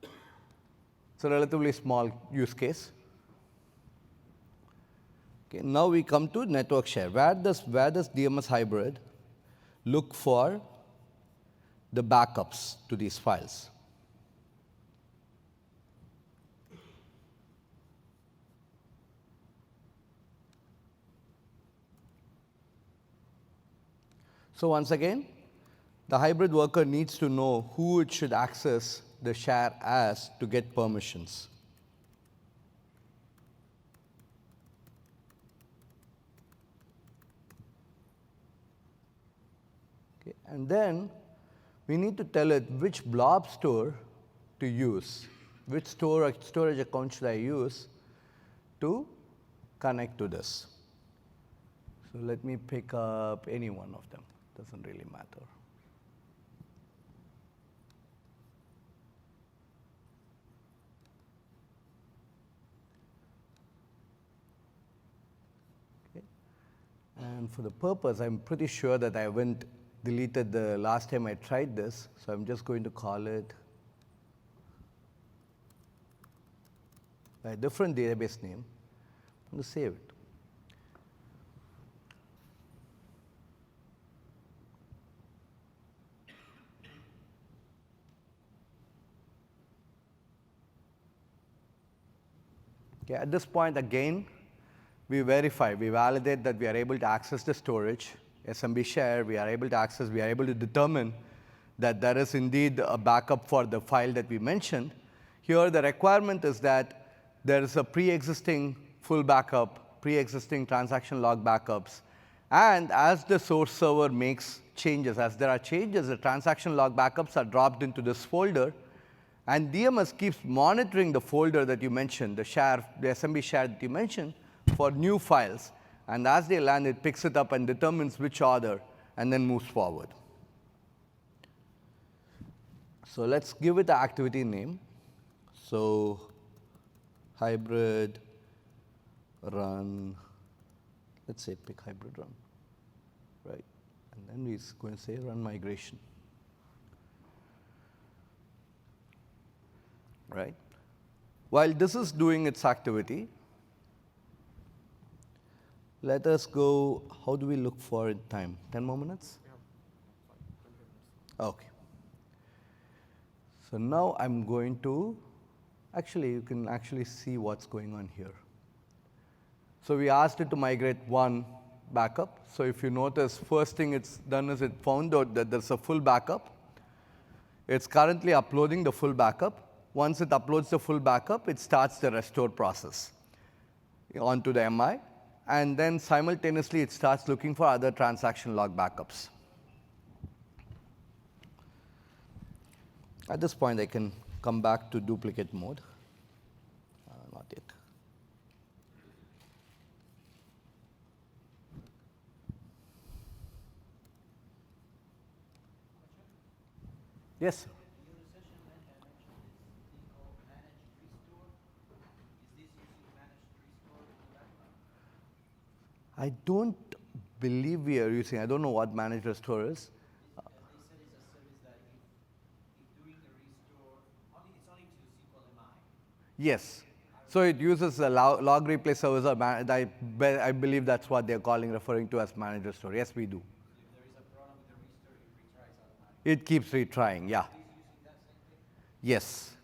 It's a relatively small use case. Okay, now we come to network share. Where does DMS hybrid look for the backups to these files. So once again, the hybrid worker needs to know who it should access the share as to get permissions. Okay. And then we need to tell it which blob store to use, which storage account should I use to connect to this. So let me pick up any one of them, doesn't really matter. Okay. And for the purpose, I'm pretty sure that I haven't deleted the last time I tried this, so I'm just going to call it by a different database name. I'm going to save it. Okay, at this point, again, we verify, we validate that we are able to access the storage, SMB share, we are able to determine that there is indeed a backup for the file that we mentioned. Here, the requirement is that there is a pre-existing full backup, pre-existing transaction log backups, and as the source server makes changes, as there are changes, the transaction log backups are dropped into this folder, and DMS keeps monitoring the folder that you mentioned, the SMB share that you mentioned, for new files. And as they land, it picks it up and determines which order, and then moves forward. So let's give it the activity name. So hybrid run, let's say pick hybrid run, right? And then we're going to say run migration. Right? While this is doing its activity, let us go, how do we look for time? 10 more minutes? Okay. So now I'm going to, actually you can actually see what's going on here. So we asked it to migrate one backup. So if you notice, first thing it's done is it found out that there's a full backup. It's currently uploading the full backup. Once it uploads the full backup, it starts the restore process onto the MI, and then simultaneously it starts looking for other transaction log backups. At this point, I can come back to duplicate mode. Not yet. Yes, sir. I don't believe we are using, I don't know what managed restore is. They said it's a service that if doing the restore, it's only to SQL MI. Yes. So it uses the log replay service. I believe that's what they're referring to as managed restore. Yes, we do. If there is a problem with the restore, it retries automatically. It keeps retrying, yeah. Is using that same thing? Yes.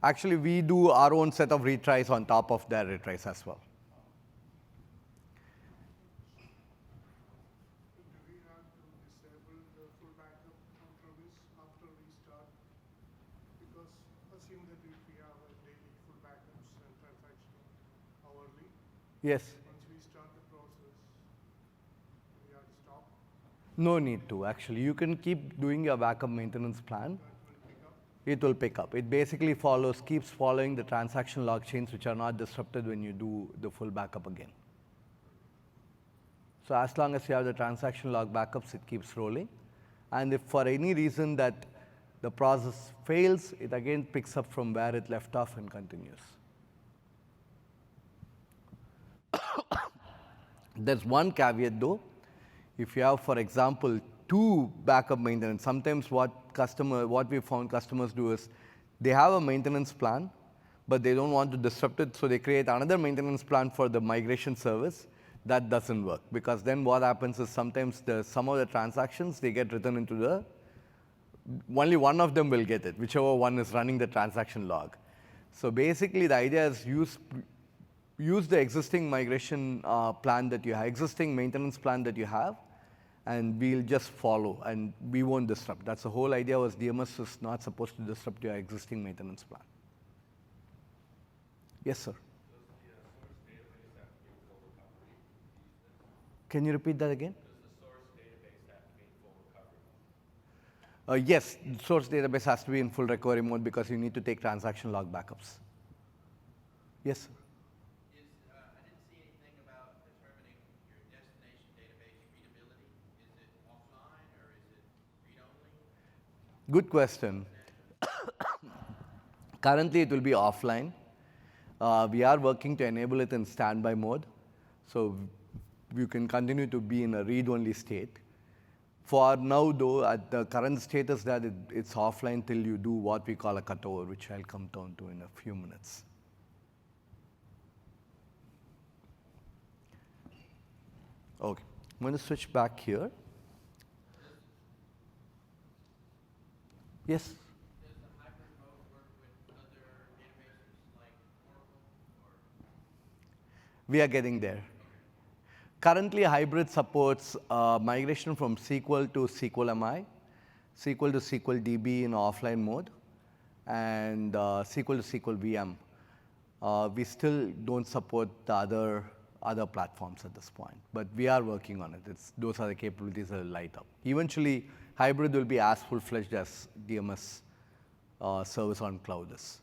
Actually, we do our own set of retries on top of their retries as well. Do we have to disable the full backup on premise after restart? Because assume that if we have a daily full backups and transaction hourly, Yes. once we start the process, do we have to stop? No need to, actually. You can keep doing your backup maintenance plan. It will pick up. It basically keeps following the transaction log chains which are not disrupted when you do the full backup again. So as long as you have the transaction log backups, it keeps rolling. And if for any reason that the process fails, it again picks up from where it left off and continues. There's one caveat though. If you have, for example, two backup maintenance, sometimes what we found customers do is they have a maintenance plan, but they don't want to disrupt it, so they create another maintenance plan for the migration service. that doesn't work, because then what happens is sometimes some of the transactions, they get written into the, only one of them will get it, whichever one is running the transaction log. So basically the idea is use the existing migration plan that you have, existing maintenance plan that you have, and we'll just follow and we won't disrupt. That's the whole idea, was DMS is not supposed to disrupt your existing maintenance plan. Yes, sir. Can you repeat that again? Yes, source database has to be in full recovery mode because you need to take transaction log backups. Yes, sir. I didn't see anything about determining your destination database readability. Is it offline or is it read-only? Good question. Currently, it will be offline. We are working to enable it in standby mode, so you can continue to be in a read-only state. For now, though, at the current status that it's offline till you do what we call a cutover, which I'll come down to in a few minutes. Okay, I'm going to switch back here. Yes? Does the hybrid mode work with other databases like Oracle or? We are getting there. Currently, hybrid supports migration from SQL to SQL MI, SQL to SQL DB in offline mode, and SQL to SQL VM. We still don't support the other platforms at this point, but we are working on it. Those are the capabilities that will light up. Eventually, hybrid will be as full-fledged as DMS service on cloud is.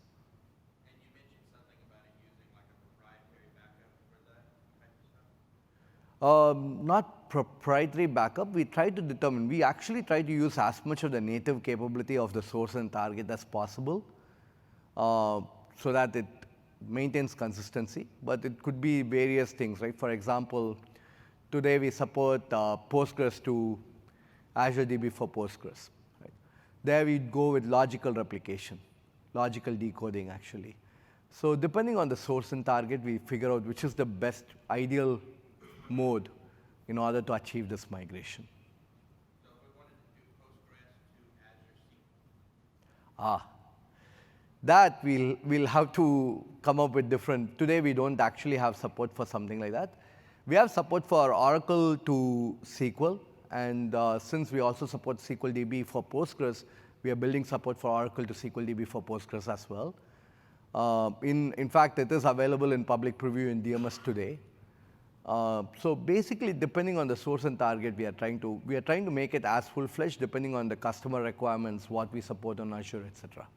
And you mentioned something about it using like a proprietary backup for that type of stuff? Not proprietary backup. We actually try to use as much of the native capability of the source and target as possible, so that it maintains consistency, but it could be various things, right? For example, today we support Postgres to Azure DB for Postgres. Right? There we go with logical replication, logical decoding actually. So depending on the source and target, we figure out which is the best ideal mode in order to achieve this migration. So if we wanted to do Postgres to Azure SQL, That we'll have to come up with different. Today we don't actually have support for something like that. We have support for Oracle to SQL, and since we also support SQL DB for Postgres, we are building support for Oracle to SQL DB for Postgres as well. In fact, it is available in public preview in DMS today. So basically, depending on the source and target, we are trying to make it as full-fledged depending on the customer requirements, what we support on Azure, etc.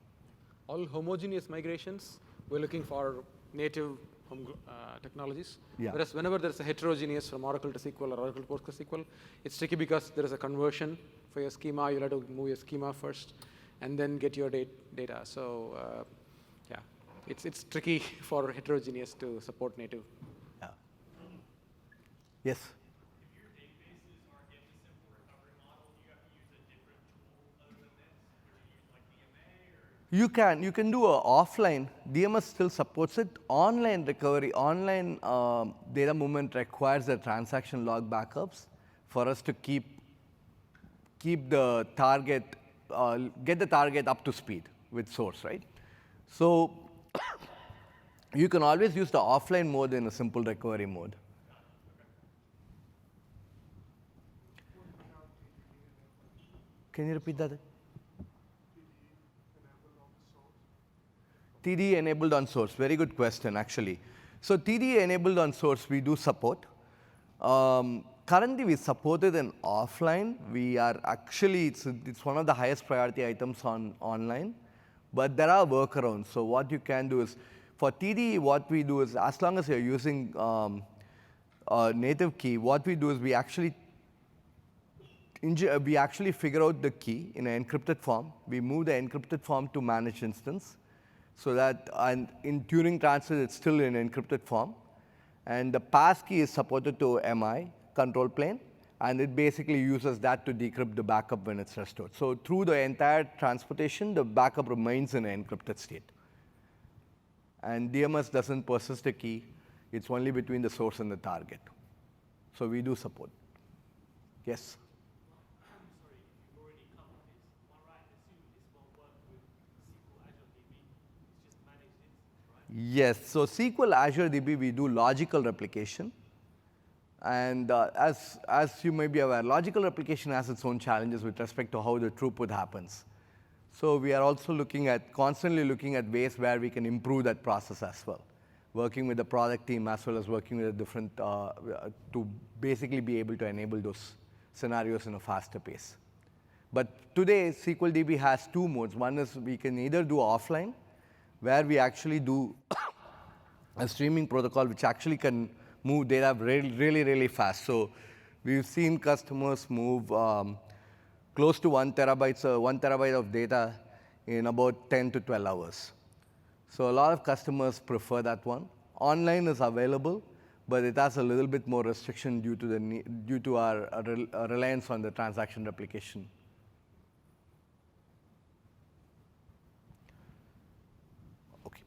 All homogeneous migrations, we're looking for native technologies. Yeah. Whereas whenever there's a heterogeneous from Oracle to SQL or Oracle to PostgreSQL, it's tricky because there is a conversion for your schema. You'll have to move your schema first and then get your data. So yeah, it's tricky for heterogeneous to support native. Yeah. Yes? If your databases aren't getting a simple recovery model, do you have to use a different tool other than this? Or do you use like DMA or? You can do a offline. DMS still supports it. Online recovery, online data movement requires the transaction log backups for us to keep the target, get the target up to speed with source, right? So you can always use the offline mode in a simple recovery mode. Can you repeat that? TD enabled on source, very good question actually. So TD enabled on source, we do support. Currently we support it in offline. We are actually, it's one of the highest priority items on online, but there are workarounds. So what you can do is, for TD, what we do is, as long as you're using native key, what we do is we actually figure out the key in an encrypted form. We move the encrypted form to managed instance, so that in Turing Transit, it's still in encrypted form. And the passkey is supported to MI, control plane, and it basically uses that to decrypt the backup when it's restored. So through the entire transportation, the backup remains in an encrypted state. And DMS doesn't persist a key. It's only between the source and the target. So we do support. Yes? Sorry, if you've already covered this, am I right to assume this won't work with SQL Azure DB? It's just managed instance, right? Yes, so SQL Azure DB, we do logical replication. And as you may be aware, logical replication has its own challenges with respect to how the throughput happens. So we are also constantly looking at ways where we can improve that process as well, working with the product team as well as working with a different, to basically be able to enable those scenarios in a faster pace. But today, SQL DB has two modes. One is we can either do offline, where we actually do a streaming protocol which actually can move data really fast. So we've seen customers move close to 1 terabyte of data in about 10 to 12 hours. So a lot of customers prefer that one. Online is available, but it has a little bit more restriction due to our reliance on the transaction replication. Okay,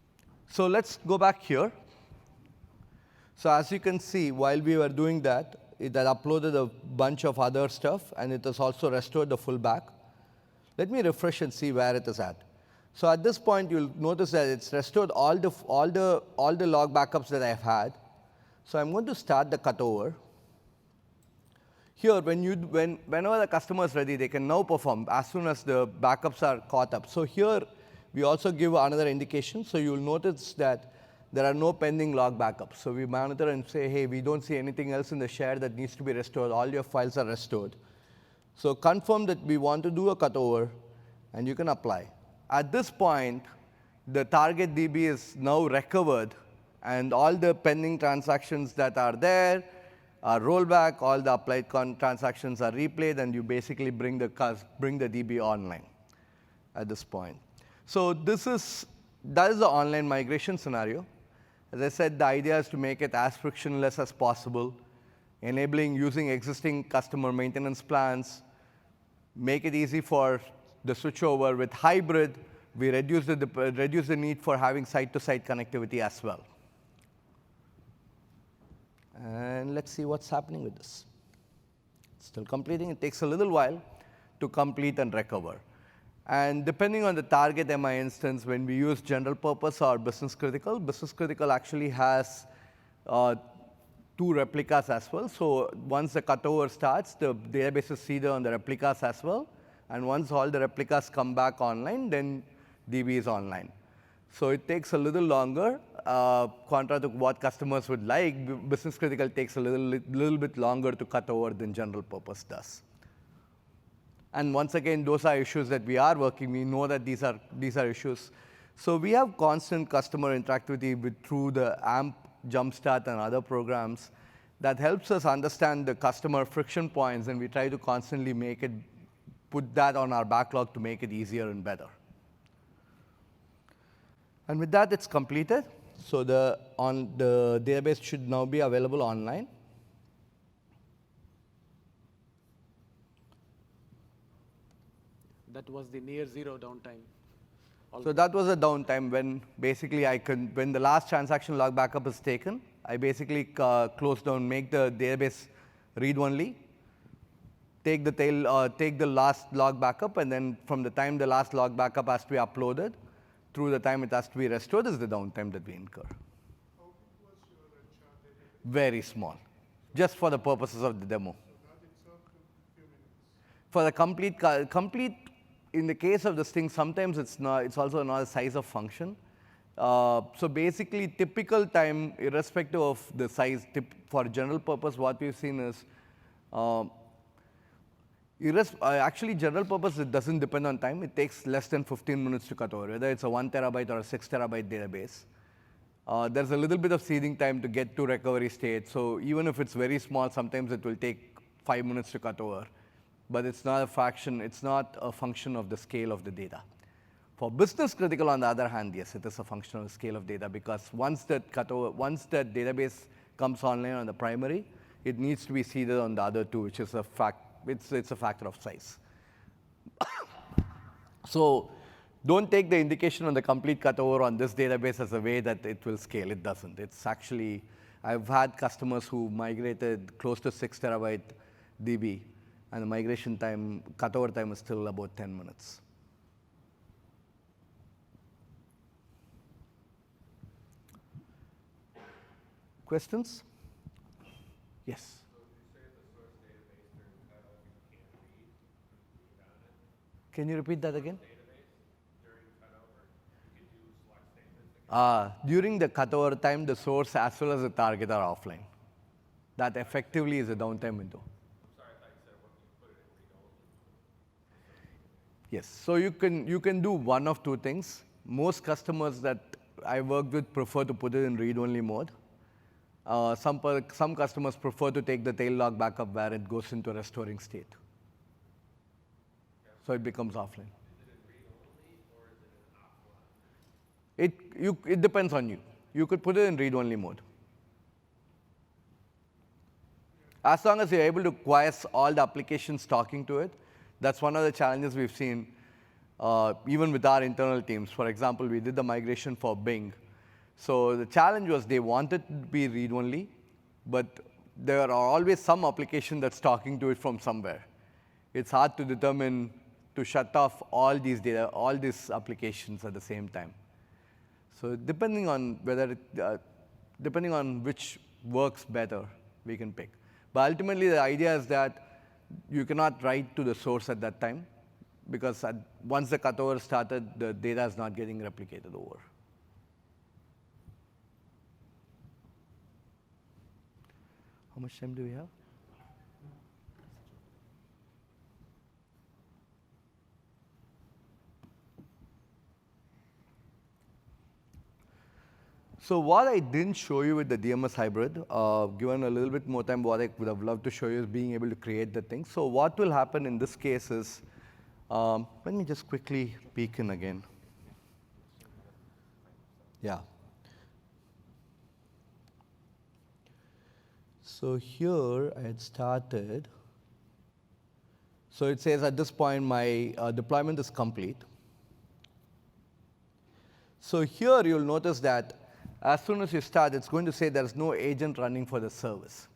so let's go back here. So as you can see, while we were doing that, it had uploaded a bunch of other stuff, and it has also restored the full back. Let me refresh and see where it is at. So at this point, you'll notice that it's restored all the log backups that I've had. So I'm going to start the cutover. Here, whenever the customer is ready, they can now perform as soon as the backups are caught up. So here, we also give another indication. So you'll notice that there are no pending log backups. So we monitor and say, hey, we don't see anything else in the share that needs to be restored. All your files are restored. So confirm that we want to do a cutover, and you can apply. At this point, the target DB is now recovered, and all the pending transactions that are there are rolled back. All the applied transactions are replayed, and you basically bring the DB online at this point. So that is the online migration scenario. As I said, the idea is to make it as frictionless as possible, enabling using existing customer maintenance plans, make it easy for the switchover. With hybrid, we reduce the need for having site-to-site connectivity as well. And let's see what's happening with this. Still completing. It takes a little while to complete and recover. And depending on the target MI instance, when we use general purpose or business critical actually has 2 replicas as well. So once the cutover starts, the database is seeded on the replicas as well. And once all the replicas come back online, then DB is online. So it takes a little longer, contrary to what customers would like. Business critical takes a little bit longer to cut over than general purpose does. And once again, those are issues that we are working. We know that these are issues. So we have constant customer interactivity through the AMP, Jumpstart, and other programs that helps us understand the customer friction points, and we try to constantly put that on our backlog to make it easier and better. And with that, it's completed. So the database should now be available online. That was the near zero downtime. So that was a downtime when basically when the last transaction log backup is taken, I basically close down, make the database read-only, take the last log backup, and then from the time the last log backup has to be uploaded through the time it has to be restored is the downtime that we incur. How big was your chart database? Very small, just for the purposes of the demo. That itself took a few minutes. For the complete, in the case of this thing, sometimes it's also not a size of function. So basically, typical time, irrespective of the size, for general purpose, what we've seen is, actually general purpose, it doesn't depend on time. It takes less than 15 minutes to cut over, whether it's a 1 terabyte or a 6 terabyte database. There's a little bit of seeding time to get to recovery state. So even if it's very small, sometimes it will take 5 minutes to cut over. But it's not a function of the scale of the data. For business critical, on the other hand, yes, it is a function of the scale of data, because once that database comes online on the primary, it needs to be seeded on the other two, which is a it's a factor of size. So don't take the indication on the complete cutover on this database as a way that it will scale. It doesn't. It's actually I've had customers who migrated close to 6 terabyte DB, and the migration time, cutover time is still about 10 minutes. Questions? Yes. Can you repeat that again? During the cutover time, the source as well as the target are offline. That effectively is a downtime window. Yes, so you can do one of two things. Most customers that I work with prefer to put it in read-only mode. Some customers prefer to take the tail log backup where it goes into restoring state. So it becomes offline. It depends on you. You could put it in read-only mode. As long as you're able to quiesce all the applications talking to it, that's one of the challenges we've seen even with our internal teams. For example, we did the migration for Bing. So the challenge was they wanted to be read-only, but there are always some application that's talking to it from somewhere. It's hard to determine to shut off all these data, all these applications at the same time. So depending on depending on which works better, we can pick. But ultimately, the idea is that you cannot write to the source at that time, because once the cutover started, the data is not getting replicated over. How much time do we have? So what I didn't show you with the DMS hybrid, given a little bit more time, what I would have loved to show you is being able to create the thing. So what will happen in this case is, let me just quickly peek in again. Yeah. So here I had started. So it says at this point my deployment is complete. So here you'll notice that as soon as you start, it's going to say there's no agent running for the service,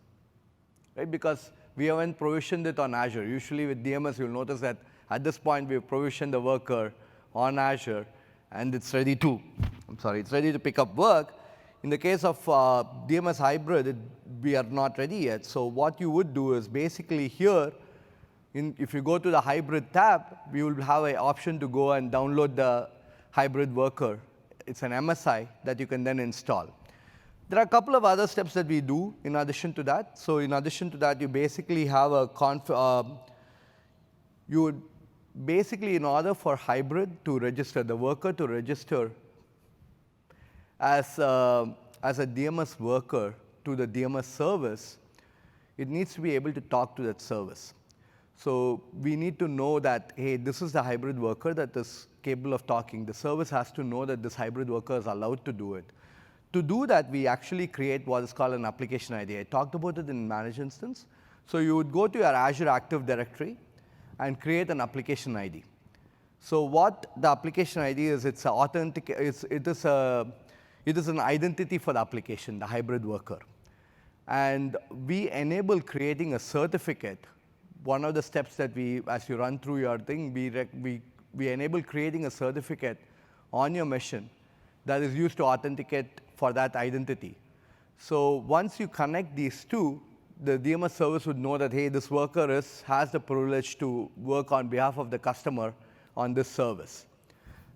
right? Because we haven't provisioned it on Azure. Usually with DMS, you'll notice that at this point we've provisioned the worker on Azure, and it's ready to, it's ready to pick up work. In the case of DMS hybrid, we are not ready yet. So what you would do is basically here, if you go to the hybrid tab, we will have an option to go and download the hybrid worker. It's an MSI that you can then install. There are a couple of other steps that we do in addition to that. So in addition to that, you basically have a you would basically, in order for hybrid to register, the worker to register as a DMS worker to the DMS service, it needs to be able to talk to that service. So we need to know that, hey, this is the hybrid worker that is capable of talking. The service has to know that this hybrid worker is allowed to do it. To do that, we actually create what is called an application ID. I talked about it in managed instance. So you would go to your Azure Active Directory and create an application ID. So what the application ID is, it is an identity for the application, the hybrid worker. And we enable creating a certificate. One of the steps that as you run through your thing, we enable creating a certificate on your machine that is used to authenticate for that identity. So once you connect these two, the DMS service would know that, hey, this worker has the privilege to work on behalf of the customer on this service.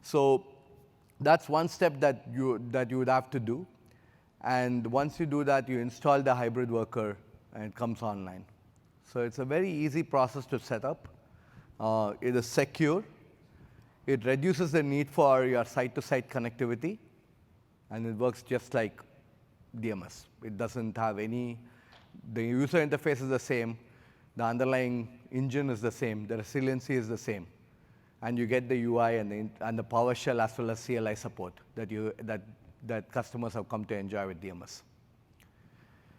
So that's one step that you would have to do. And once you do that, you install the hybrid worker, and it comes online. So it's a very easy process to set up. It is secure. It reduces the need for your site-to-site connectivity, and it works just like DMS. It doesn't have the user interface is the same, the underlying engine is the same, the resiliency is the same, and you get the UI and the PowerShell as well as CLI support that customers have come to enjoy with DMS.